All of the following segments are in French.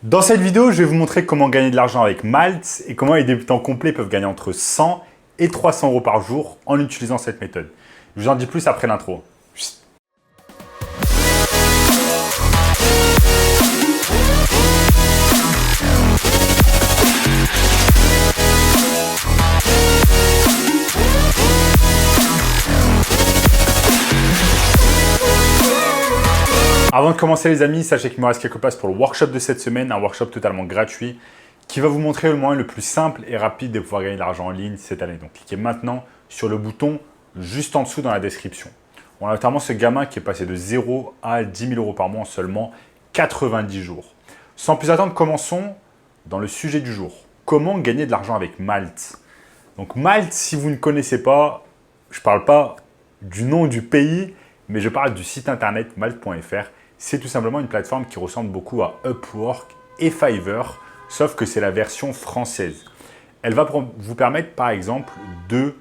Dans cette vidéo, je vais vous montrer comment gagner de l'argent avec Malte et comment les débutants complets peuvent gagner entre 100 et 300 euros par jour en utilisant cette méthode. Je vous en dis plus après l'intro. Avant de commencer les amis, sachez qu'il me reste quelques places pour le workshop de cette semaine, un workshop totalement gratuit qui va vous montrer le moyen le plus simple et rapide de pouvoir gagner de l'argent en ligne cette année. Donc cliquez maintenant sur le bouton juste en dessous dans la description. On a notamment ce gamin qui est passé de 0 à 10 000 euros par mois en seulement 90 jours. Sans plus attendre, commençons dans le sujet du jour. Comment gagner de l'argent avec Malte? Donc Malte, si vous ne connaissez pas, je ne parle pas du nom du pays, mais je parle du site internet malte.fr. C'est tout simplement une plateforme qui ressemble beaucoup à Upwork et Fiverr, sauf que c'est la version française. Elle va vous permettre par exemple de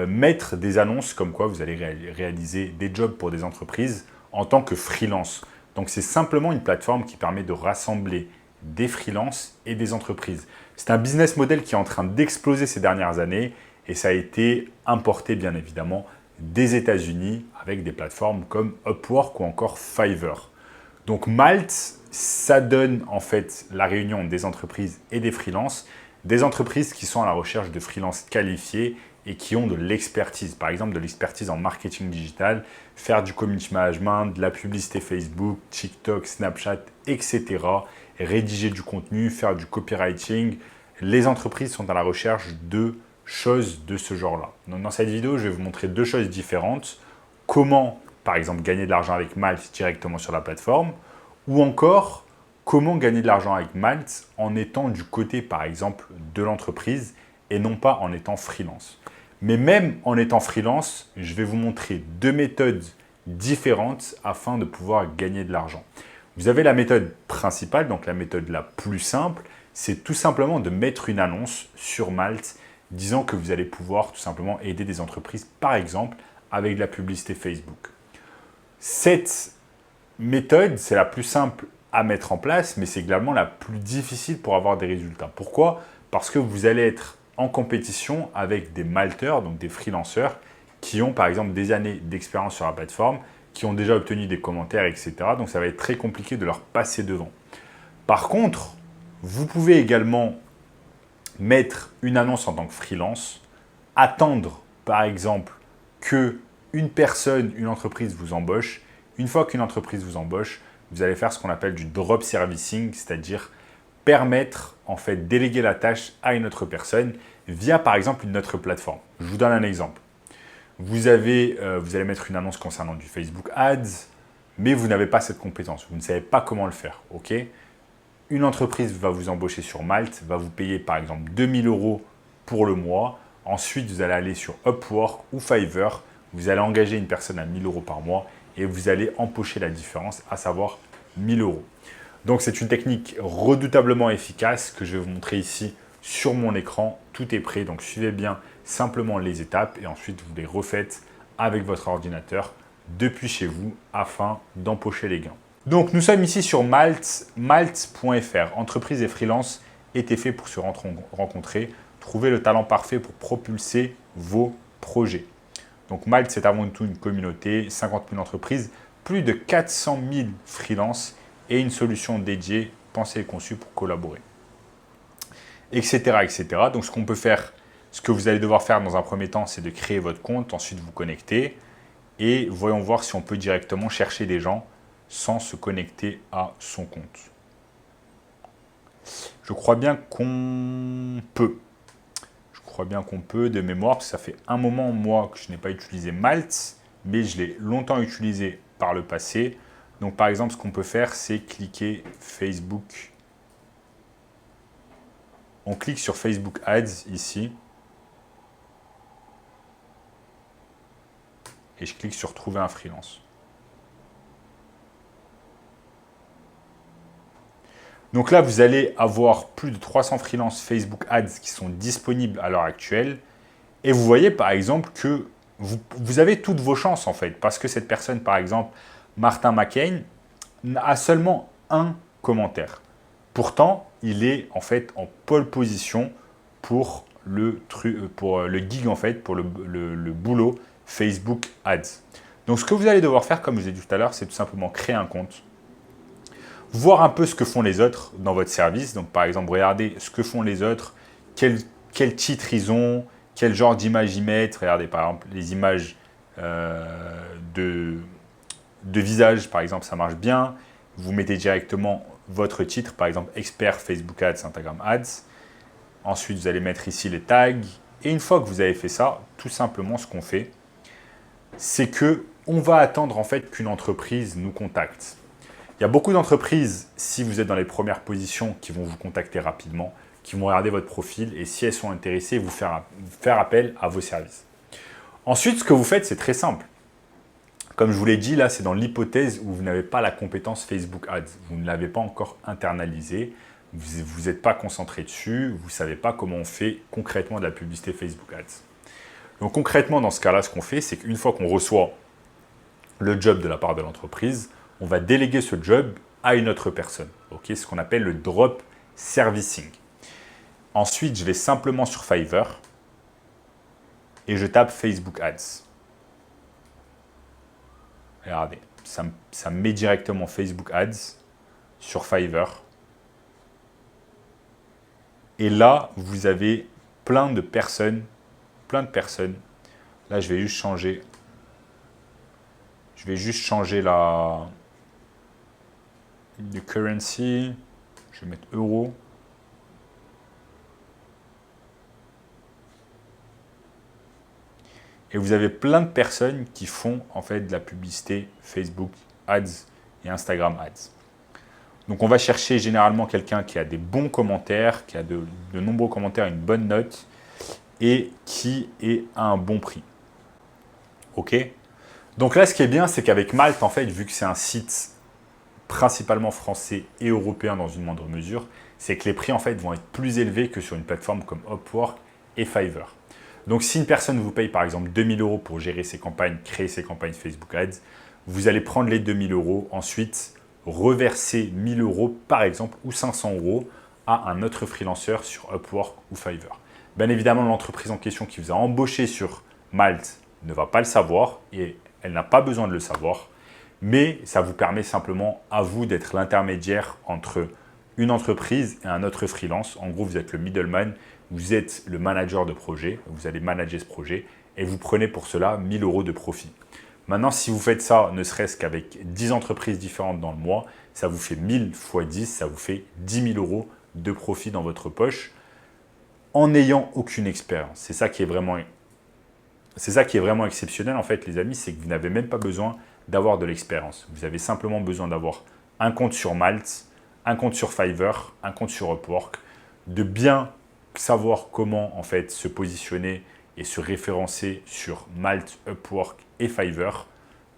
mettre des annonces comme quoi vous allez réaliser des jobs pour des entreprises en tant que freelance. Donc c'est simplement une plateforme qui permet de rassembler des freelances et des entreprises. C'est un business model qui est en train d'exploser ces dernières années et ça a été importé bien évidemment des États-Unis avec des plateformes comme Upwork ou encore Fiverr. Donc Malte, ça donne en fait la réunion des entreprises et des freelances, des entreprises qui sont à la recherche de freelances qualifiés et qui ont de l'expertise, par exemple de l'expertise en marketing digital, faire du community management, de la publicité Facebook, TikTok, Snapchat, etc. Rédiger du contenu, faire du copywriting. Les entreprises sont à la recherche de choses de ce genre-là. Donc dans cette vidéo, je vais vous montrer deux choses différentes. Comment, par exemple, gagner de l'argent avec Malte directement sur la plateforme ou encore comment gagner de l'argent avec Malte en étant du côté, par exemple, de l'entreprise et non pas en étant freelance. Mais même en étant freelance, je vais vous montrer deux méthodes différentes afin de pouvoir gagner de l'argent. Vous avez la méthode principale, donc la méthode la plus simple, c'est tout simplement de mettre une annonce sur Malte disant que vous allez pouvoir tout simplement aider des entreprises, par exemple, avec de la publicité Facebook. Cette méthode, c'est la plus simple à mettre en place, mais c'est également la plus difficile pour avoir des résultats. Pourquoi? Parce que vous allez être en compétition avec des malteurs, donc des freelanceurs, qui ont par exemple des années d'expérience sur la plateforme, qui ont déjà obtenu des commentaires, etc. Donc ça va être très compliqué de leur passer devant. Par contre, vous pouvez également mettre une annonce en tant que freelance, attendre par exemple qu'une personne, une entreprise vous embauche. Une fois qu'une entreprise vous embauche, vous allez faire ce qu'on appelle du drop servicing, c'est-à-dire permettre, en fait, déléguer la tâche à une autre personne via par exemple une autre plateforme. Je vous donne un exemple. Vous allez mettre une annonce concernant du Facebook Ads, mais vous n'avez pas cette compétence, vous ne savez pas comment le faire, ok? Une entreprise va vous embaucher sur Malte, va vous payer par exemple 2 000 euros pour le mois. Ensuite, vous allez aller sur Upwork ou Fiverr. Vous allez engager une personne à 1 000 euros par mois et vous allez empocher la différence, à savoir 1 000 euros. Donc, c'est une technique redoutablement efficace que je vais vous montrer ici sur mon écran. Tout est prêt, donc suivez bien simplement les étapes et ensuite vous les refaites avec votre ordinateur depuis chez vous afin d'empocher les gains. Donc, nous sommes ici sur Malte, malte.fr. Entreprise et freelance étaient faits pour se rencontrer, trouver le talent parfait pour propulser vos projets. Donc, Malte, c'est avant tout une communauté, 50 000 entreprises, plus de 400 000 freelances et une solution dédiée, pensée et conçue pour collaborer, etc., etc. Donc, ce qu'on peut faire, ce que vous allez devoir faire dans un premier temps, c'est de créer votre compte, ensuite vous connecter et voyons voir si on peut directement chercher des gens sans se connecter à son compte. Je crois bien qu'on peut. Je crois bien qu'on peut de mémoire, parce que ça fait un moment, moi, que je n'ai pas utilisé Malte, mais je l'ai longtemps utilisé par le passé. Donc, par exemple, ce qu'on peut faire, c'est cliquer Facebook. On clique sur Facebook Ads ici. Et je clique sur Trouver un freelance. Donc là, vous allez avoir plus de 300 freelances Facebook Ads qui sont disponibles à l'heure actuelle. Et vous voyez par exemple que vous avez toutes vos chances en fait. Parce que cette personne, par exemple, Martin McCain, a seulement un commentaire. Pourtant, il est en fait en pole position pour le gig, en fait, pour le boulot Facebook Ads. Donc, ce que vous allez devoir faire, comme je vous ai dit tout à l'heure, c'est tout simplement créer un compte, voir un peu ce que font les autres dans votre service. Donc, par exemple, regardez ce que font les autres, quel titre ils ont, quel genre d'image ils mettent. Regardez, par exemple, les images de visage, par exemple, ça marche bien. Vous mettez directement votre titre, par exemple, expert Facebook Ads, Instagram Ads. Ensuite, vous allez mettre ici les tags. Et une fois que vous avez fait ça, tout simplement, ce qu'on fait, c'est qu'on va attendre en fait qu'une entreprise nous contacte. Il y a beaucoup d'entreprises, si vous êtes dans les premières positions, qui vont vous contacter rapidement, qui vont regarder votre profil et si elles sont intéressées, vous faire appel à vos services. Ensuite, ce que vous faites, c'est très simple. Comme je vous l'ai dit, là, c'est dans l'hypothèse où vous n'avez pas la compétence Facebook Ads. Vous ne l'avez pas encore internalisée, vous n'êtes pas concentré dessus, vous ne savez pas comment on fait concrètement de la publicité Facebook Ads. Donc concrètement, dans ce cas-là, ce qu'on fait, c'est qu'une fois qu'on reçoit le job de la part de l'entreprise, on va déléguer ce job à une autre personne. Okay, ce qu'on appelle le drop servicing. Ensuite, je vais simplement sur Fiverr et je tape Facebook Ads. Regardez, ça me met directement Facebook Ads sur Fiverr. Et là, vous avez plein de personnes. Là, je vais juste changer. Le currency. Je vais mettre euro. Et vous avez plein de personnes qui font en fait de la publicité Facebook Ads et Instagram Ads. Donc on va chercher généralement quelqu'un qui a des bons commentaires, qui a de nombreux commentaires, une bonne note et qui est à un bon prix. Ok. Donc là, ce qui est bien, c'est qu'avec Malte, en fait, vu que c'est un site principalement français et européen dans une moindre mesure, c'est que les prix en fait vont être plus élevés que sur une plateforme comme Upwork et Fiverr. Donc, si une personne vous paye par exemple 2 000 € pour gérer ses campagnes, créer ses campagnes Facebook Ads, vous allez prendre les 2 000 €, ensuite reverser 1 000 € par exemple ou 500 € à un autre freelanceur sur Upwork ou Fiverr. Bien évidemment, l'entreprise en question qui vous a embauché sur Malte ne va pas le savoir et elle n'a pas besoin de le savoir, mais ça vous permet simplement à vous d'être l'intermédiaire entre une entreprise et un autre freelance. En gros, vous êtes le middleman. Vous êtes le manager de projet, vous allez manager ce projet et vous prenez pour cela 1 000 € de profit. Maintenant, si vous faites ça, ne serait-ce qu'avec 10 entreprises différentes dans le mois, ça vous fait 1000 x 10, ça vous fait 10 000 € de profit dans votre poche en n'ayant aucune expérience. C'est ça qui est vraiment exceptionnel en fait, les amis, c'est que vous n'avez même pas besoin d'avoir de l'expérience. Vous avez simplement besoin d'avoir un compte sur Malte, un compte sur Fiverr, un compte sur Upwork, de bien savoir comment en fait se positionner et se référencer sur Malte, Upwork et Fiverr.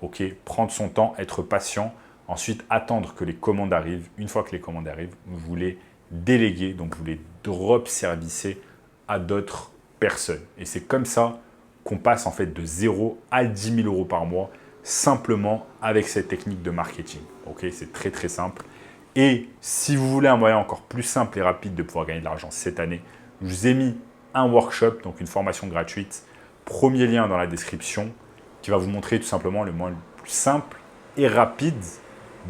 Ok, prendre son temps, être patient, ensuite attendre que les commandes arrivent. Une fois que les commandes arrivent, vous les déléguer, donc vous les drop servicer à d'autres personnes. Et c'est comme ça qu'on passe en fait de 0 à 10 000 € par mois simplement avec cette technique de marketing. Ok, c'est très très simple. Et si vous voulez un moyen encore plus simple et rapide de pouvoir gagner de l'argent cette année, je vous ai mis un workshop, donc une formation gratuite. Premier lien dans la description qui va vous montrer tout simplement le moyen le plus simple et rapide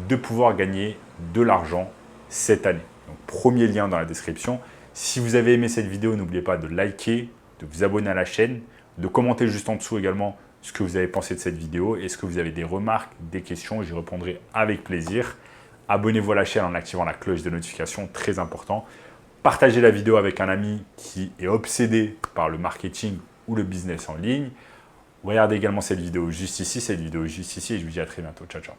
de pouvoir gagner de l'argent cette année. Donc, premier lien dans la description. Si vous avez aimé cette vidéo, n'oubliez pas de liker, de vous abonner à la chaîne, de commenter juste en dessous également ce que vous avez pensé de cette vidéo. Est-ce que vous avez des remarques, des questions? J'y répondrai avec plaisir. Abonnez-vous à la chaîne en activant la cloche de notification, très important. Partagez la vidéo avec un ami qui est obsédé par le marketing ou le business en ligne. Regardez également cette vidéo juste ici et je vous dis à très bientôt. Ciao, ciao.